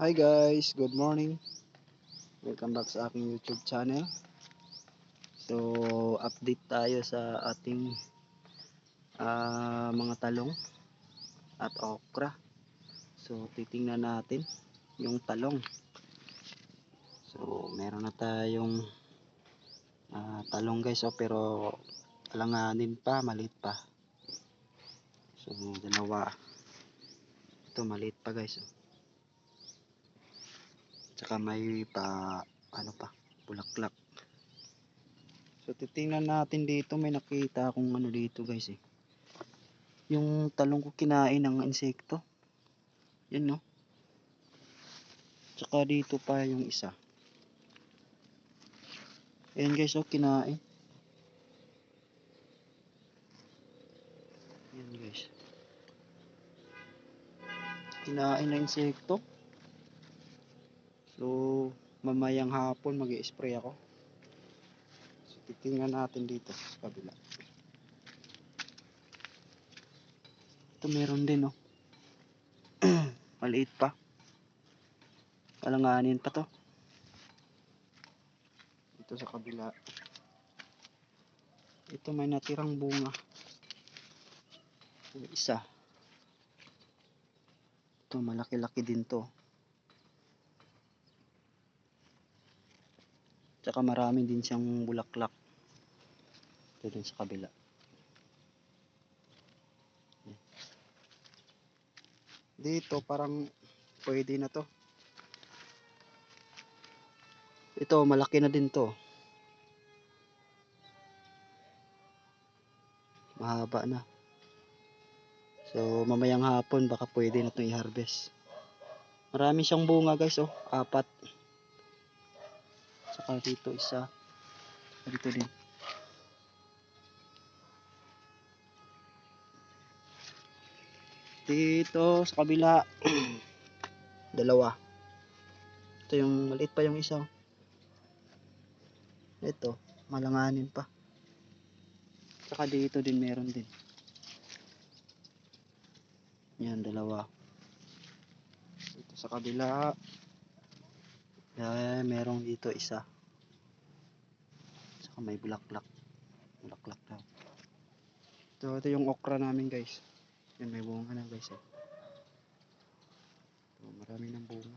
Hi guys, good morning. Welcome back sa aking YouTube channel. So, update tayo sa ating mga talong at okra. So, titingnan natin yung talong. So, meron na tayong talong guys, pero alanganin pa, maliit pa. So, dalawa. Ito maliit pa guys. Tsaka may bulaklak. So, titingnan natin dito, may nakita akong dito guys eh. Yung talong ko kinain ng insekto. Yan no. Tsaka dito pa yung isa. Ayan guys, kinain. Ayan guys. Kinain na insekto. So, mamayang hapon mag-i-spray ako. So, titingnan natin dito sa kabila. Ito meron din Maliit pa. Alanganin pa to. Ito sa kabila. Ito may natirang bunga. Yung isa. Ito malaki-laki din to. Tsaka marami din siyang bulaklak. Ito din sa kabila. Dito parang pwede na to. Ito malaki na din to. Mahaba na. So mamayang hapon baka pwede na itong i-harvest. Marami siyang bunga guys 4. Saka dito isa. Dito din. Dito sa kabila 2. Ito yung maliit pa yung isa. Ito malanganin pa. Saka dito din meron din. Yan 2. Dito sa kabila. Yan merong dito isa. Saka may bulaklak. Bulaklak daw. Ito yung okra namin guys. Yan may bunga na guys. Ito, marami ng bunga.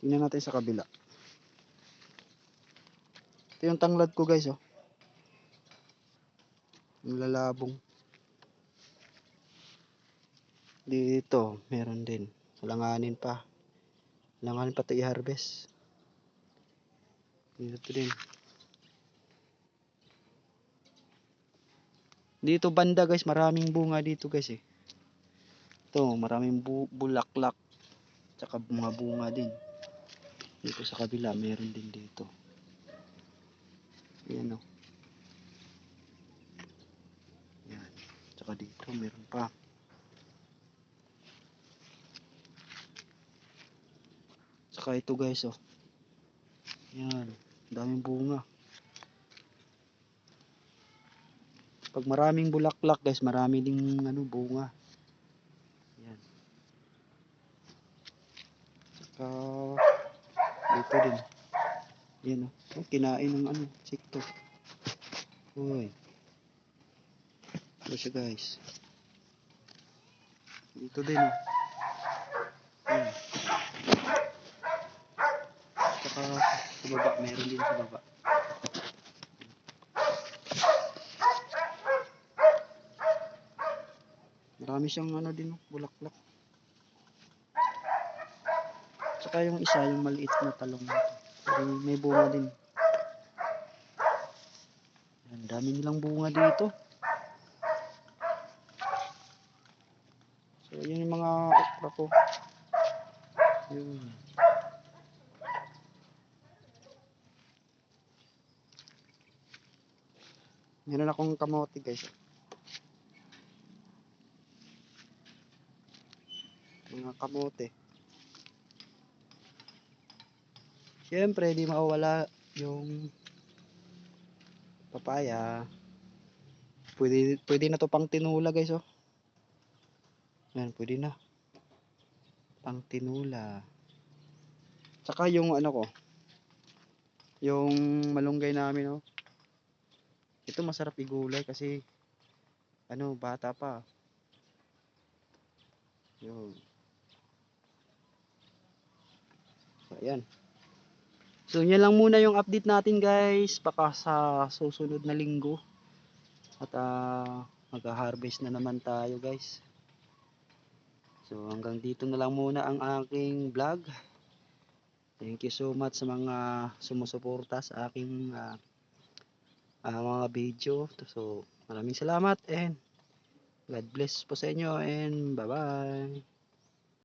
Tingnan natin sa kabila. Ito yung tanglad ko guys Yung lalabong. Dito meron din. Langanin pa. Langanin pa ito i-harvest. Dito din. Dito banda guys, maraming bunga dito guys Ito, maraming bulaklak. Tsaka mga bunga din. Dito sa kabila, meron din dito. Ayan Ayan. Tsaka dito, meron pa. Tsaka ito guys Ayan, daming bunga. Pag maraming bulaklak guys, marami ding bunga. Ayan. Tsaka dito din. Ayan kinain ng insekto. Uy. Ito siya guys. Dito din Ayan. Tsaka sa baba, meron din sa baba. Marami siyang din bulaklak. Tsaka yung isa, yung maliit na talong nito. May bunga din. Ang dami nilang bunga dito. So yun yung mga okra ko. Yun. Meron akong kamote guys Mga kamote. Siyempre di mawala yung papaya. Pwede na to pang tinula guys Yan, pwede na. pang tinula. Tsaka yung ano ko, yung malunggay namin, oh. Ito masarap igulay kasi ano, bata pa. Yun. So, ayan. So, yan lang muna yung update natin, guys. Baka sa susunod na linggo. At mag-harvest na naman tayo, guys. So, hanggang dito na lang muna ang aking vlog. Thank you so much sa mga sumusuporta sa aking mga video. So, maraming salamat and God bless po sa inyo and bye-bye.